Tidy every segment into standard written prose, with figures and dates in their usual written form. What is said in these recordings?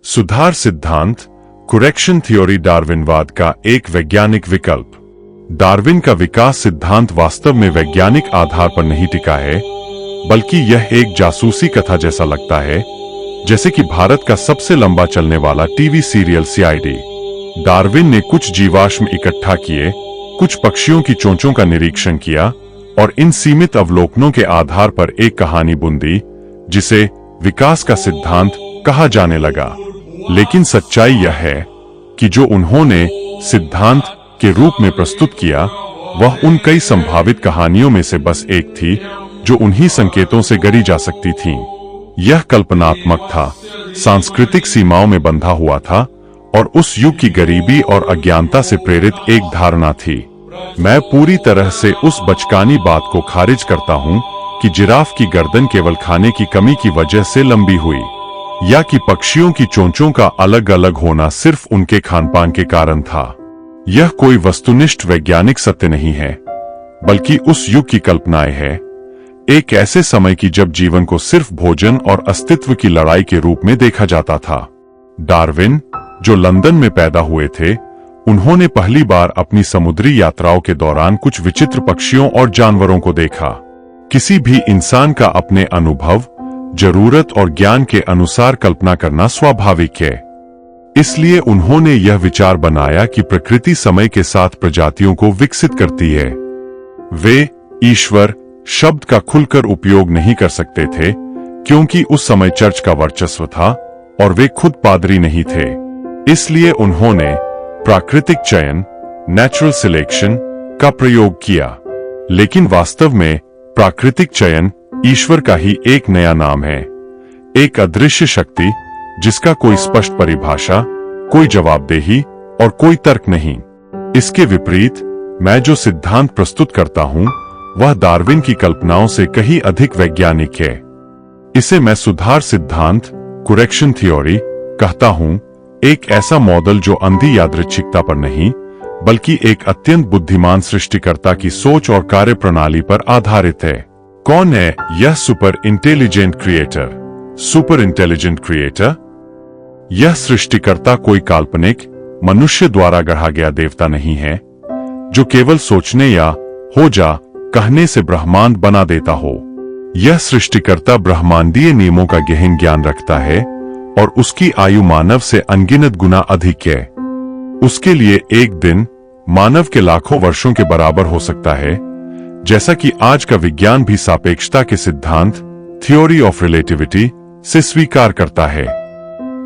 सुधार सिद्धांत correction theory डार्विनवाद का एक वैज्ञानिक विकल्प। डार्विन का विकास सिद्धांत वास्तव में वैज्ञानिक आधार पर नहीं टिका है, बल्कि यह एक जासूसी कथा जैसा लगता है, जैसे कि भारत का सबसे लंबा चलने वाला टीवी सीरियल सीआईडी। डार्विन ने कुछ जीवाश्म इकट्ठा किए, कुछ पक्षियों की चोंचों का निरीक्षण किया और इन सीमित अवलोकनों के आधार पर एक कहानी बुंदी, जिसे विकास का सिद्धांत कहा जाने लगा। लेकिन सच्चाई यह है कि जो उन्होंने सिद्धांत के रूप में प्रस्तुत किया, वह उन कई संभावित कहानियों में से बस एक थी जो उन्हीं संकेतों से गढ़ी जा सकती थीं। यह कल्पनात्मक था, सांस्कृतिक सीमाओं में बंधा हुआ था और उस युग की गरीबी और अज्ञानता से प्रेरित एक धारणा थी। मैं पूरी तरह से उस बचकानी बात को खारिज करता हूं कि जिराफ की गर्दन केवल खाने की कमी की वजह से लंबी हुई, या कि पक्षियों की चोंचों का अलग अलग होना सिर्फ उनके खानपान के कारण था। यह कोई वस्तुनिष्ठ वैज्ञानिक सत्य नहीं है, बल्कि उस युग की कल्पनाएं है, एक ऐसे समय की जब जीवन को सिर्फ भोजन और अस्तित्व की लड़ाई के रूप में देखा जाता था। डार्विन, जो लंदन में पैदा हुए थे, उन्होंने पहली बार अपनी समुद्री यात्राओं के दौरान कुछ विचित्र पक्षियों और जानवरों को देखा। किसी भी इंसान का अपने अनुभव, जरूरत और ज्ञान के अनुसार कल्पना करना स्वाभाविक है। इसलिए उन्होंने यह विचार बनाया कि प्रकृति समय के साथ प्रजातियों को विकसित करती है। वे ईश्वर शब्द का खुलकर उपयोग नहीं कर सकते थे, क्योंकि उस समय चर्च का वर्चस्व था और वे खुद पादरी नहीं थे। इसलिए उन्होंने प्राकृतिक चयन, नेचुरल सिलेक्शन का प्रयोग किया। लेकिन वास्तव में प्राकृतिक चयन ईश्वर का ही एक नया नाम है, एक अदृश्य शक्ति जिसका कोई स्पष्ट परिभाषा, कोई जवाबदेही और कोई तर्क नहीं। इसके विपरीत मैं जो सिद्धांत प्रस्तुत करता हूं, वह डार्विन की कल्पनाओं से कहीं अधिक वैज्ञानिक है। इसे मैं सुधार सिद्धांत करेक्शन थ्योरी कहता हूं, एक ऐसा मॉडल जो अंधी यादृच्छिकता पर नहीं, बल्कि एक अत्यंत बुद्धिमान सृष्टिकर्ता की सोच और कार्यप्रणाली पर आधारित है। कौन है यह super intelligent creator? Super intelligent creator, यह सृष्टिकर्ता कोई काल्पनिक मनुष्य द्वारा गढ़ा गया देवता नहीं है, जो केवल सोचने या हो जा कहने से ब्रह्मांड बना देता हो। यह सृष्टिकर्ता ब्रह्मांडीय नियमों का गहन ज्ञान रखता है और उसकी आयु मानव से अनगिनत गुना अधिक है। उसके लिए एक दिन मानव के लाखों वर्षों के बराबर हो सकता है, जैसा कि आज का विज्ञान भी सापेक्षता के सिद्धांत थ्योरी ऑफ रिलेटिविटी से स्वीकार करता है।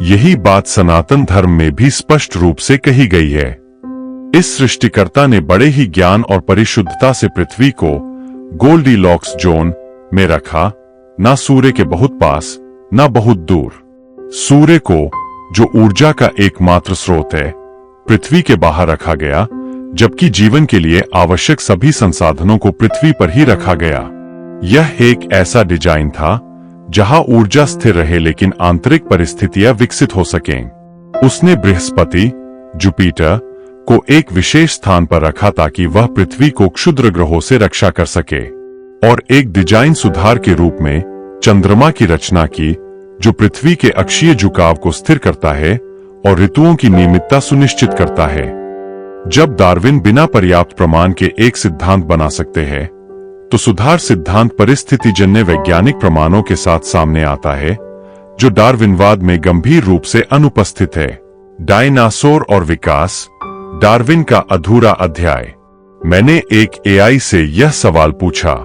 यही बात सनातन धर्म में भी स्पष्ट रूप से कही गई है। इस सृष्टिकर्ता ने बड़े ही ज्ञान और परिशुद्धता से पृथ्वी को गोल्डीलॉक्स जोन में रखा, ना सूर्य के बहुत पास, ना बहुत दूर। सूर्य को, जो ऊर्जा का एकमात्र स्रोत है, पृथ्वी के बाहर रखा गया, जबकि जीवन के लिए आवश्यक सभी संसाधनों को पृथ्वी पर ही रखा गया। यह एक ऐसा डिजाइन था जहां ऊर्जा स्थिर रहे लेकिन आंतरिक परिस्थितियां विकसित हो सकें। उसने बृहस्पति, जुपिटर को एक विशेष स्थान पर रखा ताकि वह पृथ्वी को क्षुद्र ग्रहों से रक्षा कर सके, और एक डिजाइन सुधार के रूप में चंद्रमा की रचना की, जो पृथ्वी के अक्षीय झुकाव को स्थिर करता है और ऋतुओं की नियमितता सुनिश्चित करता है। जब डार्विन बिना पर्याप्त प्रमाण के एक सिद्धांत बना सकते हैं, तो सुधार सिद्धांत परिस्थितिजन्य वैज्ञानिक प्रमाणों के साथ सामने आता है, जो डार्विनवाद में गंभीर रूप से अनुपस्थित है। डायनासोर और विकास, डार्विन का अधूरा अध्याय। मैंने एक एआई से यह सवाल पूछा,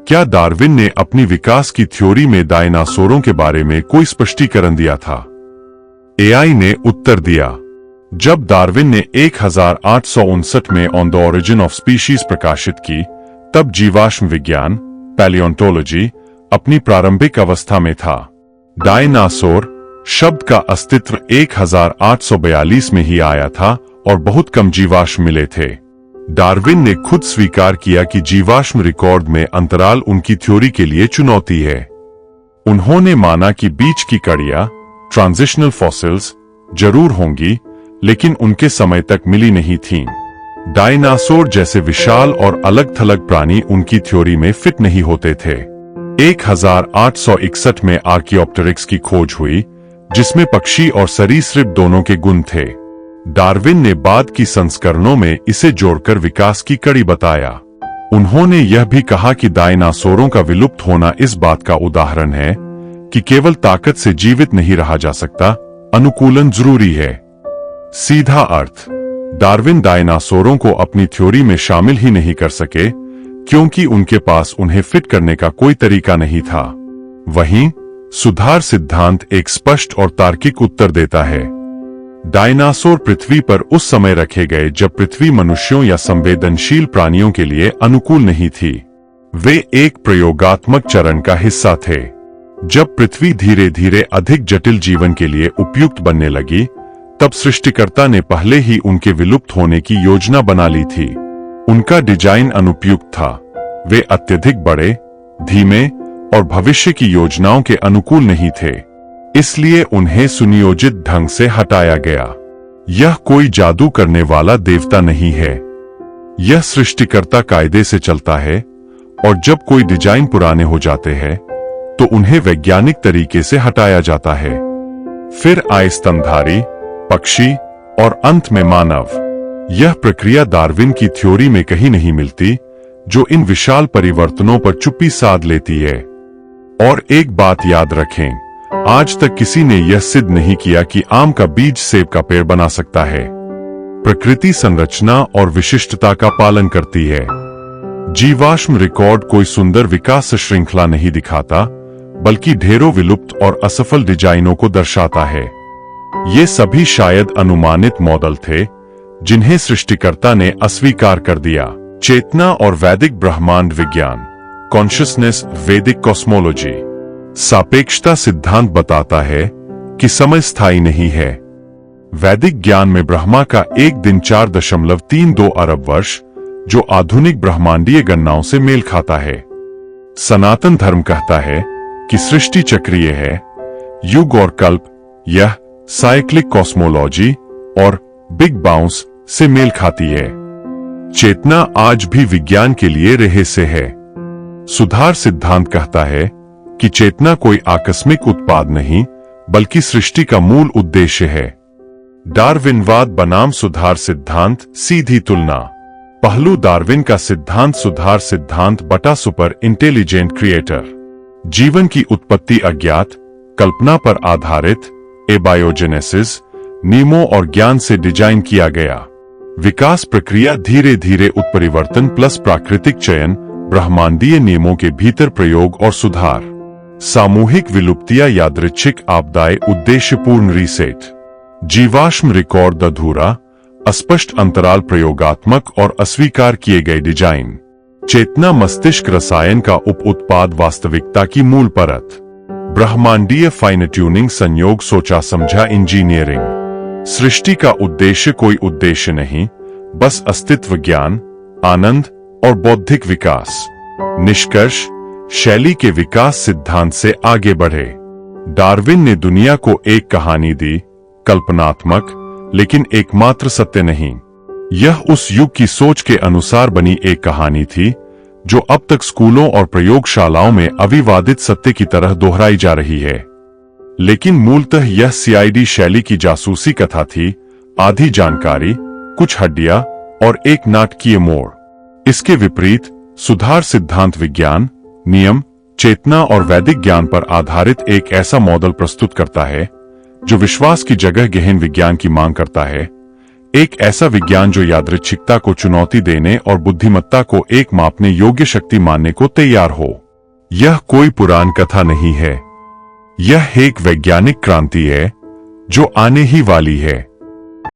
क्या डार्विन ने अपनी विकास की थ्योरी में डायनासोरों के बारे में कोई स्पष्टीकरण दिया था? एआई ने उत्तर दिया, जब डार्विन ने 1859 में on the origin of species प्रकाशित की, तब जीवाश्म विज्ञान, पैलियोंटोलॉजी, अपनी प्रारंभिक अवस्था में था। डायनासोर शब्द का अस्तित्व 1842 में ही आया था और बहुत कम जीवाश्म मिले थे। डार्विन ने खुद स्वीकार किया कि जीवाश्म रिकॉर्ड में अंतराल उनकी थ्योरी के लिए चुनौती है। उन्होंने माना कि बीच की कड़ियां, ट्रांजिशनल फॉसिल्स, जरूर होंगी, लेकिन उनके समय तक मिली नहीं थीं। डायनासोर जैसे विशाल और अलग थलग प्राणी उनकी थ्योरी में फिट नहीं होते थे। 1861 में आर्कियोप्टेरिक्स की खोज हुई, जिसमें पक्षी और सरीसृप दोनों के गुण थे। डार्विन ने बाद की संस्करणों में इसे जोड़कर विकास की कड़ी बताया। उन्होंने यह भी कहा कि डायनासोरों का विलुप्त होना इस बात का उदाहरण है कि केवल ताकत से जीवित नहीं रहा जा सकता, अनुकूलन जरूरी है। सीधा अर्थ, डार्विन डायनासोरों को अपनी थ्योरी में शामिल ही नहीं कर सके क्योंकि उनके पास उन्हें फिट करने का कोई तरीका नहीं था। वहीं सुधार सिद्धांत एक स्पष्ट और तार्किक उत्तर देता है। डायनासोर पृथ्वी पर उस समय रखे गए जब पृथ्वी मनुष्यों या संवेदनशील प्राणियों के लिए अनुकूल नहीं थी। वे एक प्रयोगात्मक चरण का हिस्सा थे। जब पृथ्वी धीरे धीरे अधिक जटिल जीवन के लिए उपयुक्त बनने लगी, तब सृष्टिकर्ता ने पहले ही उनके विलुप्त होने की योजना बना ली थी। उनका डिजाइन अनुपयुक्त था। वे अत्यधिक बड़े, धीमे और भविष्य की योजनाओं के अनुकूल नहीं थे, इसलिए उन्हें सुनियोजित ढंग से हटाया गया। यह कोई जादू करने वाला देवता नहीं है। यह सृष्टिकर्ता कायदे से चलता है और जब कोई डिजाइन पुराने हो जाते हैं तो उन्हें वैज्ञानिक तरीके से हटाया जाता है। फिर आए स्तनधारी, पक्षी और अंत में मानव। यह प्रक्रिया डार्विन की थ्योरी में कहीं नहीं मिलती, जो इन विशाल परिवर्तनों पर चुप्पी साध लेती है। और एक बात याद रखें, आज तक किसी ने यह सिद्ध नहीं किया कि आम का बीज सेब का पेड़ बना सकता है। प्रकृति संरचना और विशिष्टता का पालन करती है। जीवाश्म रिकॉर्ड कोई सुंदर विकास श्रृंखला नहीं दिखाता, बल्कि ढेरों विलुप्त और असफल डिजाइनों को दर्शाता है। ये सभी शायद अनुमानित मॉडल थे जिन्हें सृष्टिकर्ता ने अस्वीकार कर दिया। चेतना और वैदिक ब्रह्मांड विज्ञान, कॉन्शियसनेस, वैदिक कॉस्मोलॉजी। सापेक्षता सिद्धांत बताता है कि समय स्थायी नहीं है। वैदिक ज्ञान में ब्रह्मा का एक दिन 4.32 अरब वर्ष, जो आधुनिक ब्रह्मांडीय गणनाओं से मेल खाता है। सनातन धर्म कहता है कि सृष्टि चक्रीय है, युग और कल्प। यह साइक्लिक कॉस्मोलॉजी और बिग बाउंस से मेल खाती है। चेतना आज भी विज्ञान के लिए रहस्य है। सुधार सिद्धांत कहता है कि चेतना कोई आकस्मिक उत्पाद नहीं, बल्कि सृष्टि का मूल उद्देश्य है। डार्विनवाद बनाम सुधार सिद्धांत, सीधी तुलना। पहलू डार्विन का सिद्धांत सुधार सिद्धांत बटा सुपर इंटेलिजेंट क्रिएटर। जीवन की उत्पत्ति अज्ञात, कल्पना पर आधारित, एबायोजेनेसिस, नियमों और ज्ञान से डिजाइन किया गया। विकास प्रक्रिया धीरे धीरे उत्परिवर्तन प्लस प्राकृतिक चयन, ब्रह्मांडीय नियमों के भीतर प्रयोग और सुधार। सामूहिक विलुप्तियां, यादृच्छिक आपदाएं, उद्देश्यपूर्ण रीसेट। जीवाश्म रिकॉर्ड अधूरा, अस्पष्ट अंतराल, प्रयोगात्मक और अस्वीकार किए गए डिजाइन। चेतना मस्तिष्क रसायन का उप उत्पाद, वास्तविकता की मूल परत। ब्रह्मांडीय फाइन ट्यूनिंग, संयोग, सोचा समझा इंजीनियरिंग। सृष्टि का उद्देश्य कोई उद्देश्य नहीं, बस अस्तित्व, ज्ञान, आनंद और बौद्धिक विकास। निष्कर्ष, शैली के विकास सिद्धांत से आगे बढ़े। डार्विन ने दुनिया को एक कहानी दी, कल्पनात्मक लेकिन एकमात्र सत्य नहीं। यह उस युग की सोच के अनुसार बनी एक कहानी थी जो अब तक स्कूलों और प्रयोगशालाओं में अविवादित सत्य की तरह दोहराई जा रही है। लेकिन मूलतः यह सीआईडी शैली की जासूसी कथा थी, आधी जानकारी, कुछ हड्डियां और एक नाटकीय मोड़। इसके विपरीत सुधार सिद्धांत विज्ञान, नियम, चेतना और वैदिक ज्ञान पर आधारित एक ऐसा मॉडल प्रस्तुत करता है जो विश्वास की जगह गहन विज्ञान की मांग करता है। एक ऐसा विज्ञान जो यादृच्छिकता को चुनौती देने और बुद्धिमत्ता को एक मापने योग्य शक्ति मानने को तैयार हो। यह कोई पुराण कथा नहीं है, यह एक वैज्ञानिक क्रांति है जो आने ही वाली है।